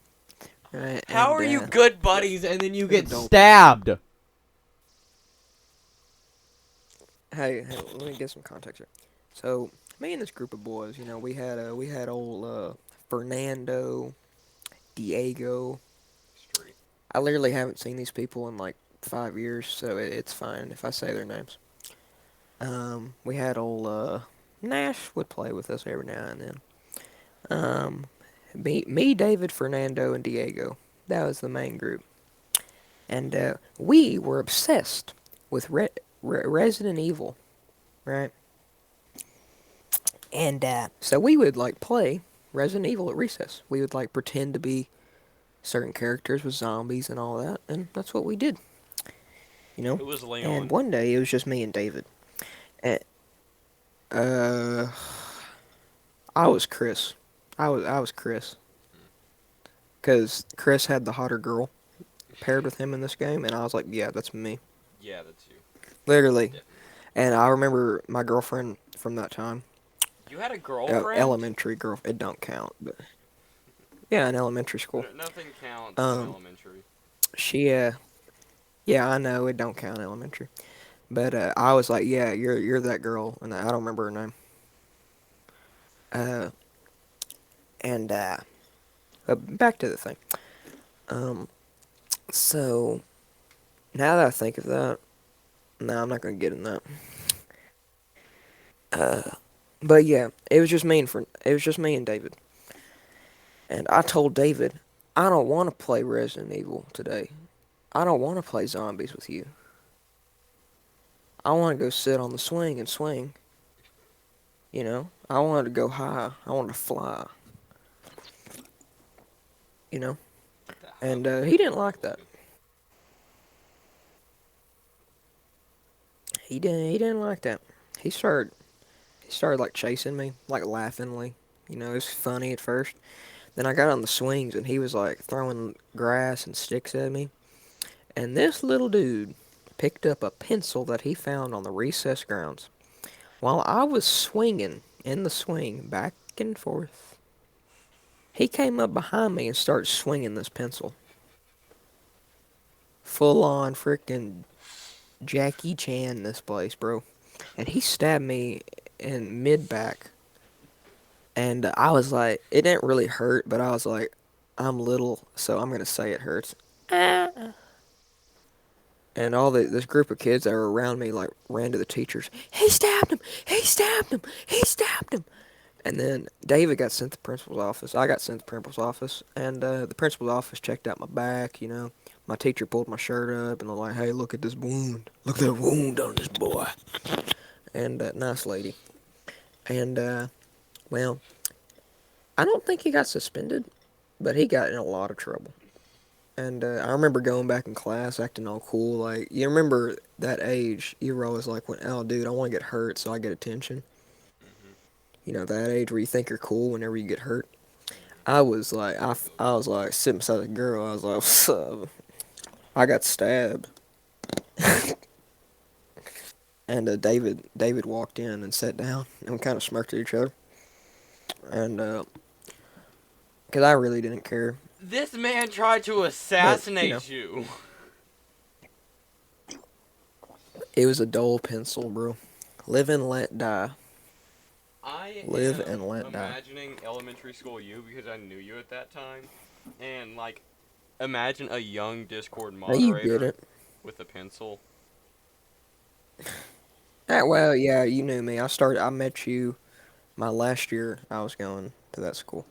Right, How and, are you good buddies and then you get Don't. stabbed? Hey, let me get some context here. So, me and this group of boys, we had old Fernando, Diego. Street. I literally haven't seen these people in like 5 years, so it's fine if I say their names. We had old Nash would play with us every now and then. Um, me, David, Fernando, and Diego. That was the main group, and we were obsessed with Resident Evil, right? And so we would like play Resident Evil at recess. We would like pretend to be certain characters with zombies and all that, and that's what we did, you know. Who was And Leon? one day it was just me and David. And, uh, I was Chris. I was Chris, cause Chris had the hotter girl paired with him in this game, and I was like, yeah, that's me, Yeah, that's you. literally. Definitely. And I remember my girlfriend from that time, You had a girlfriend? elementary girl. It don't count, but yeah, in elementary school. Nothing counts in Um, elementary. she yeah, I know it don't count elementary, but I was like, yeah, you're that girl, and I don't remember her name. Uh, and back to the thing. Um, so now that I think of that, no, I'm not gonna get in that. But yeah, it was just me and David, and I told David, I don't want to play Resident Evil today. I don't want to play zombies with you. I want to go sit on the swing and swing. You know, I wanted to go high. I wanted to fly. You know, The and hell he didn't are like that. He didn't like that. He started he started like chasing me, like laughingly. You know, it was funny at first. Then I got on the swings and he was like throwing grass and sticks at me. And this little dude picked up a pencil that he found on the recess grounds while I was swinging in the swing back and forth. He came up behind me and started swinging this pencil. Full on freaking Jackie Chan this place, bro. And he stabbed me in mid back. And I was like, it didn't really hurt, but I was like, I'm little, so I'm gonna say it hurts. And this group of kids that were around me like ran to the teachers. He stabbed him! He stabbed him! He stabbed him! And then David got sent to the principal's office. I got sent to the principal's office, and the principal's office checked out my back. You know, my teacher pulled my shirt up, and they're like, "Hey, look at this wound! Look at that wound on this boy!" And nice lady. And well, I don't think he got suspended, but he got in a lot of trouble. And I remember going back in class acting all cool. Like, you remember that age, you were always like, oh, dude, I want to get hurt so I get attention. Mhm. You know, that age where you think you're cool whenever you get hurt. Mhm. I was like sitting beside the girl. I was like, what's up? I got stabbed. And David walked in and sat down, and we kind of smirked at each other. And because I really didn't care, This man tried to but you know, assassinate you. it was a dull pencil, bro. Live and let die. I Live am and let die. imagining elementary school you because I knew you at that time. And, like, imagine a young Discord No, you moderator didn't. with a pencil. Ah, well, yeah, you knew me. I met you my last year I was going to that school.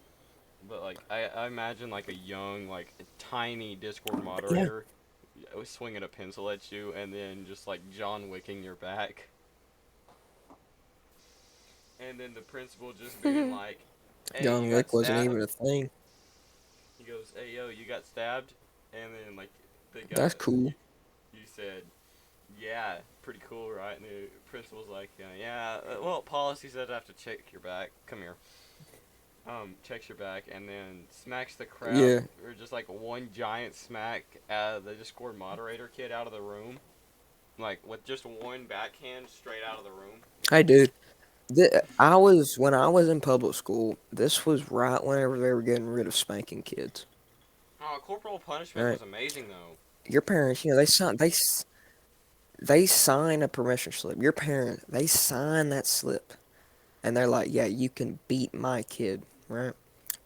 But, like, I imagine, like, a young, like, tiny Discord Yeah. moderator swinging a pencil at you and then just, like, John Wicking your back. And then the principal just being like, hey, you John got Wick wasn't even stabbed? a thing. He goes, hey, yo, you got stabbed? And then, like, the guy, That's cool. you said, yeah, pretty cool, right? And the principal's like, yeah, well, policy said I have to check your back. Come here. Checks your back and then smacks the crap, Yeah. or just like one giant smack the Discord moderator kid out of the room. Like, with just one backhand straight out of the room. Hey, dude. When I was in public school. This was right whenever they were getting rid of spanking kids. Oh, corporal punishment Right? was amazing, though. Your parents, they sign a permission slip. Your parent, they sign that slip, and they're like, "Yeah, you can beat my kid." Right?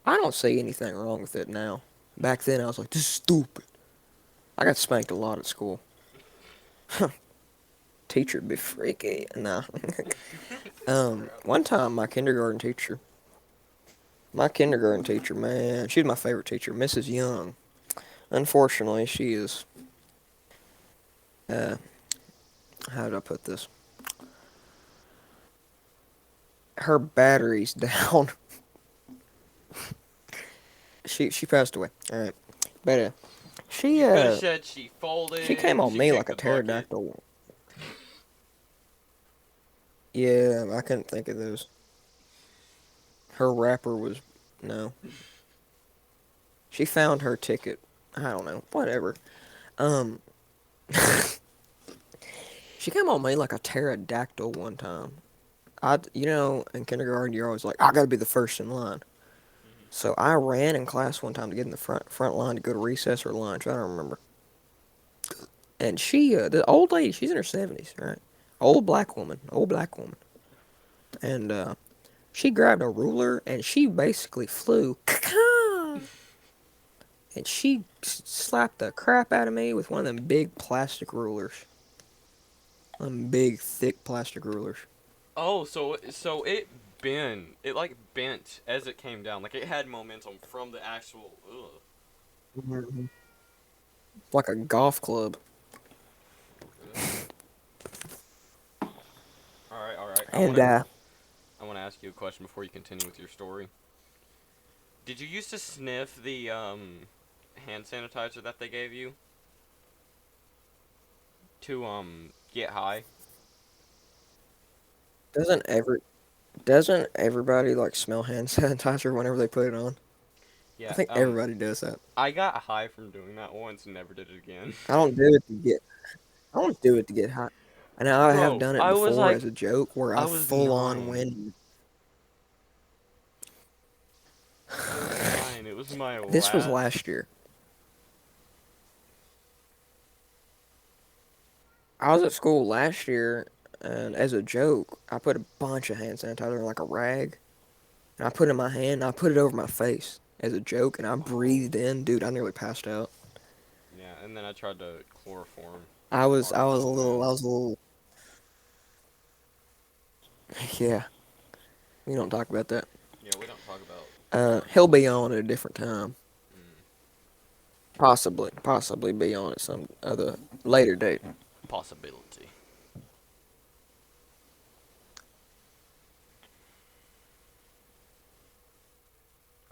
I don't see anything wrong with it now. Back then, I was like, "This is stupid." I got spanked a lot at school. Teacher'd be freaky. Nah. Crap. One time, my kindergarten teacher, man, she's my favorite teacher, Mrs. Young. Unfortunately, she is, uh, how did I put this? Her battery's down. She passed away. All right, but she You could have uh said she she came folded, on she me kicked like a the bucket. pterodactyl. Yeah, I couldn't think of those. Her rapper was no. She found her ticket. I don't know. Whatever. Um, she came on me like a pterodactyl one time. In kindergarten, you're always like, I gotta be the first in line. So I ran in class one time to get in the front line to go to recess or lunch. I don't remember. And the old lady, she's in her 70s, right? Old black woman. And she grabbed a ruler and she basically flew, and she slapped the crap out of me with one of them big plastic rulers. Them big, thick plastic rulers. Oh, so it like bent as it came down. Like it had momentum from the actual. Ugh. Mhm. Like a golf club. Ugh. All right, all right. And I wanna ask you a question before you continue with your story. Did you used to sniff the hand sanitizer that they gave you to get high? doesn't ever doesn't everybody like smell hand sanitizer whenever they put it on? I Yeah. think everybody does that. I got high from doing that once and never did it again. I don't do it to get I don't do it to get high. And I have Bro, done it before as a joke where I I was full on 9. went. I was 9. It was my This was last. last year. I was at school last year, and as a joke, I put a bunch of hand sanitizer in like a rag, and I put it in my hand, and I put it over my face as a joke, and I Oh. breathed in. Dude, I nearly passed out. Yeah, and then I tried to chloroform I was a myself little, I in. was a little, yeah, we don't talk about that. Yeah, we don't talk about our He'll be childhood. on at a different time. Mm, Possibly be on at some other later date. possibility.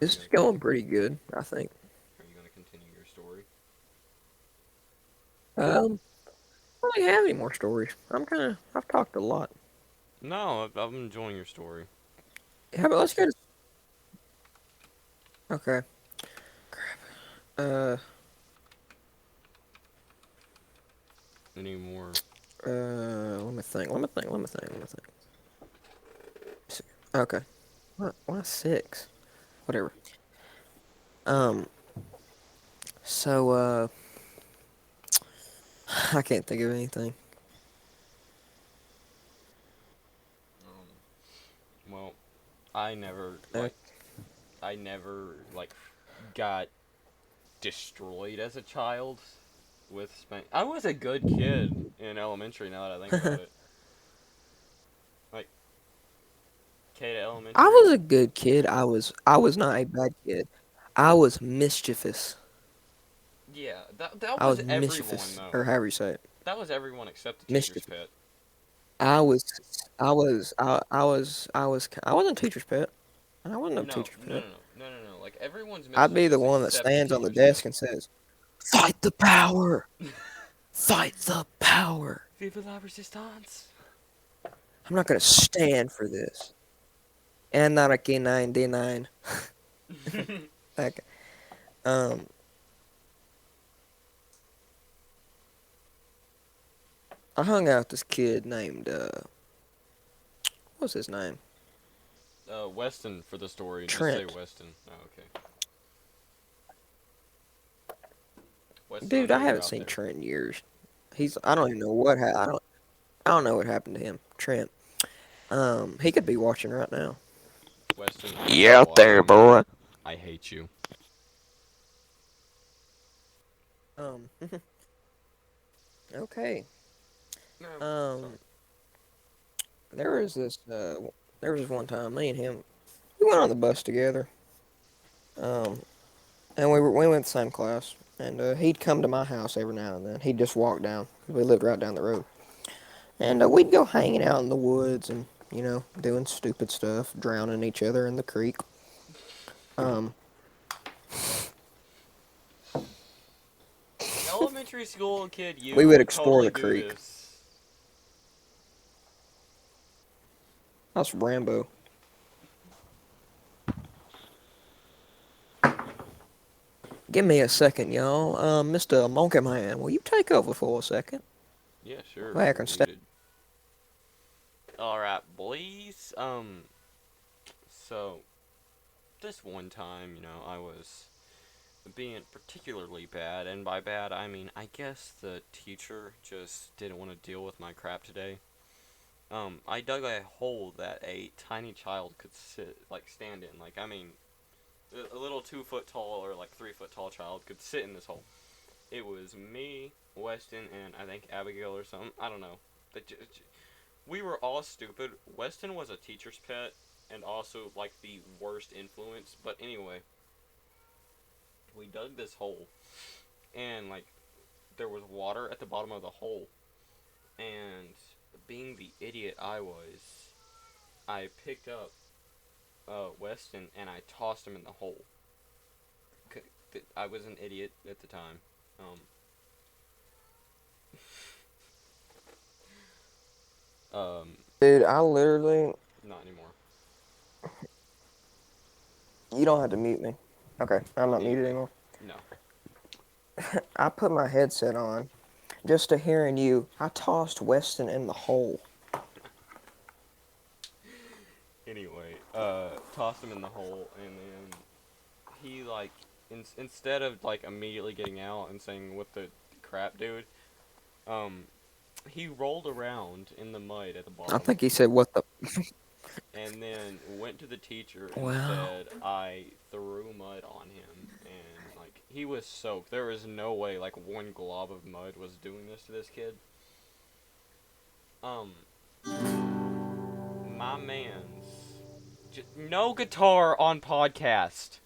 Are you This is gonna going continue? pretty good, I think. Are you gonna continue your story? I don't really have any more stories. I've talked a lot. No, I'm enjoying your story. How about let's get, okay. Uh, anymore. Let me think. Okay. What? Why 6? Whatever. Um. So, I can't think of anything. Well, I never Uh, like got destroyed as a child with spank. I was a good kid in elementary. Now that I think about it, like K to I elementary. was a good kid. I was not a bad kid. I was mischievous. Yeah, that I was was everyone mischievous, or though. however you say it. That was everyone except the teacher's Mischievous. pet. I wasn't a teacher's pet. I wasn't no No, teacher's no, pet. no, no, no, no, no. Like everyone's I'd be the mischievous one that except the stands on the teacher's pet. desk and says, "Fight the power! Fight the power!" Viva la resistance. I'm not gonna stand for this. Anarchy 99. Like, um, I hung out with this kid named, what's his name? Weston for the story. Just say Trent. Weston. Oh, okay. Weston, I Dude, know I you're haven't out seen there. Trent in years. I don't even know I don't know what happened to him. Trent. He could be watching right now. Weston, if You you're out there, watching, boy? I hate you. Um, okay. No, sorry. Um, there was this, there was this one time, me and him, we went on the bus together. Um, and we went to the same class. And, he'd come to my house every now and then. He'd just walk down, 'cause we lived right down the road. And, we'd go hanging out in the woods and, doing stupid stuff, drowning each other in the creek. Um, Elementary school kid, we you would would explore totally the do creek. this. That's Rambo. Give me a second, y'all. Mr. Monkey Man, will you take over for a second? Yeah, sure. Back You're and stay. muted. All right, boys. So this one time, I was being particularly bad, and by bad I mean I guess the teacher just didn't want to deal with my crap today. I dug a hole that a tiny child could stand in. Like, I mean, a little 2 foot tall or like 3 foot tall child could sit in this hole. It was me, Weston, and I think Abigail or something. I don't know. But we were all stupid. Weston was a teacher's pet and also like the worst influence. But anyway, we dug this hole and like there was water at the bottom of the hole. And being the idiot I was, I picked up Weston and I tossed him in the hole. I was an idiot at the time. Um, Dude, I literally. Not anymore. You don't have to mute me. Okay, I'm not muted Anyway, anymore. no. I put my headset on just to hearing you. I tossed Weston in the hole. Anyway, tossed him in the hole, and then he like, instead of like immediately getting out and saying "What the crap, dude," um, he rolled around in the mud at the I bottom, think he said, "What the?" and then went to the teacher and Wow. said I threw mud on him, and like he was soaked. There was no way like one glob of mud was doing this to this kid. Um, my man's no guitar on podcast.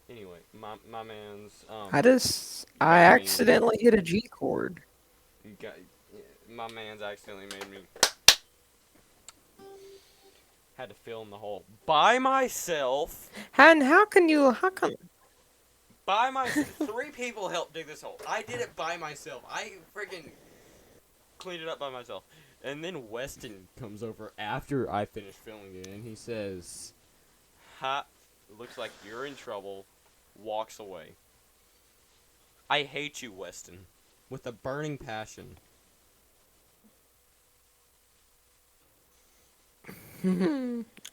Anyway, my man's I got me. accidentally hit a G chord. Got My man's accidentally made me had to fill in the hole by myself. And how come? By myself, 3 people helped dig this hole. I did it by myself. I freaking cleaned it up by myself. And then Weston comes over after I finish filling it, and he says, "Ha, looks like you're in trouble." Walks away. I hate you, Weston. with a burning passion.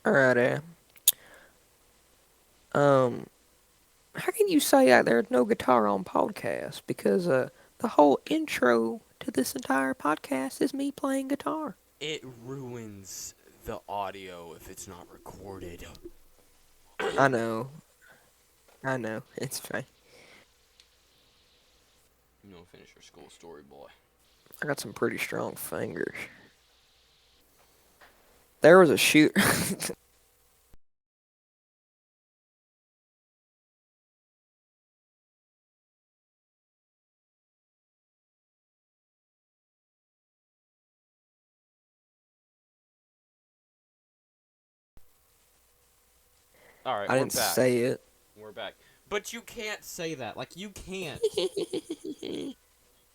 Alright, how can you say that there's no guitar on podcast? Because the whole intro to this entire podcast is me playing guitar. It ruins the audio if it's not recorded. I know. It's fine. You know, finish your school story, boy. I got some pretty strong fingers. There was a shoot. All right, I we're didn't back. say it. We're back. But you can't say that. Like, you can't.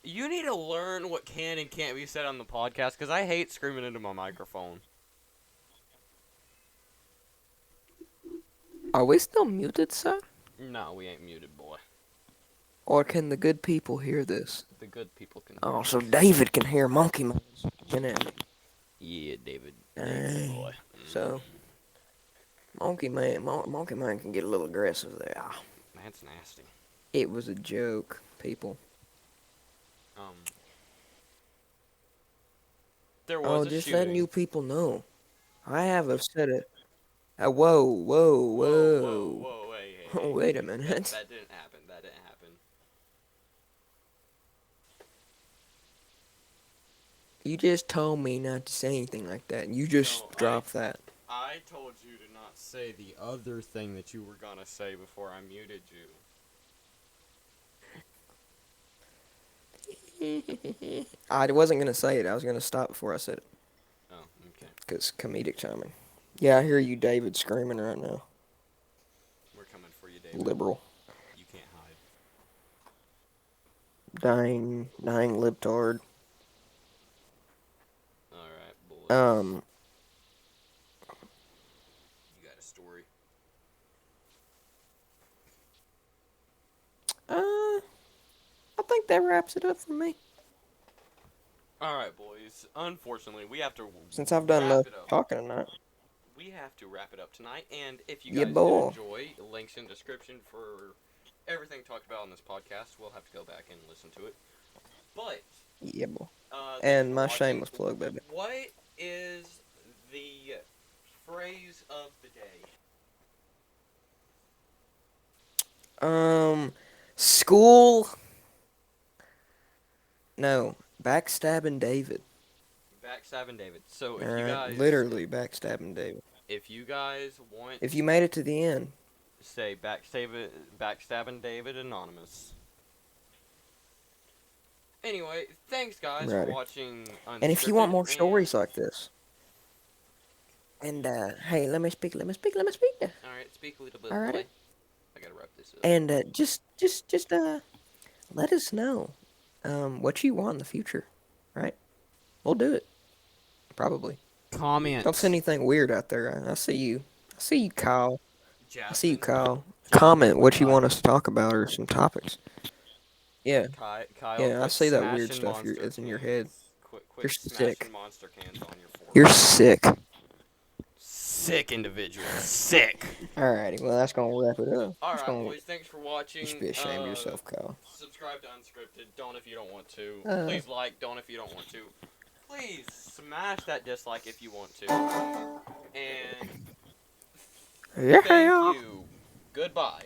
You need to learn what can and can't be said on the podcast, because I hate screaming into my microphone. Are we still muted, sir? No, we ain't muted, boy. Or can the good people hear this? The good people can. Oh, hear so this. David can hear Monkey Man screaming at me. Yeah, David. Dang. Boy. So, Monkey Man can get a little aggressive there. That's nasty. It was a joke, people. There was Oh, a just shooting. letting you people know. I have upset it. Whoa, Whoa, hey. Wait a minute. That didn't happen. That didn't happen. You just told me not to say anything like that. You just No, dropped that. I told you to not say the other thing that you were gonna say before I muted you. I wasn't going to say it. I was going to stop before I said it. Oh, okay. Because comedic timing. Yeah, I hear you, David, screaming right now. We're coming for you, David. Liberal. You can't hide. Dying libtard. Alright, boys. You got a story? I think that wraps it up for me. Alright, boys. Unfortunately, we have to Since I've done wrap enough it up. talking tonight. We have to wrap it up tonight, and if you Yeah, guys boy. did enjoy, links in description for everything talked about on this podcast. We'll have to go back and listen to it. But Yeah, boy. thanks And for my watching. shameless plug, baby. What is the phrase of the day? School. No, backstabbing David. Backstabbing David. So if you Alright, guys literally backstabbing David. if you guys want If you made it to the end, say backstabbing David Anonymous. Anyway, thanks guys for Righty. watching Unscripted. And if you want more stories like this, and hey, let me speak. Alright, speak a little bit, Alrighty. boy. I gotta wrap this up. And just let us know what you want in the future, right? We'll do it, probably. Comment. Don't send anything weird out there. I see you, Kyle. I see you, Jasmine, Kyle. Comment what you want us to talk about or some topics. Yeah, Kyle, yeah, I quit see that weird smashing stuff monster that's in your cans. head. Quit You're smashing sick. monster cans on your forehead. You're sick. Sick individual. Sick. Alrighty, well that's gonna wrap it up. Alright, boys, thanks for watching. You should be ashamed of yourself, Kyle. Subscribe to Unscripted. Don't if you don't want to. Uh. Please like. Don't if you don't want to. Please smash that dislike if you want to. And Yeah. thank you. Goodbye.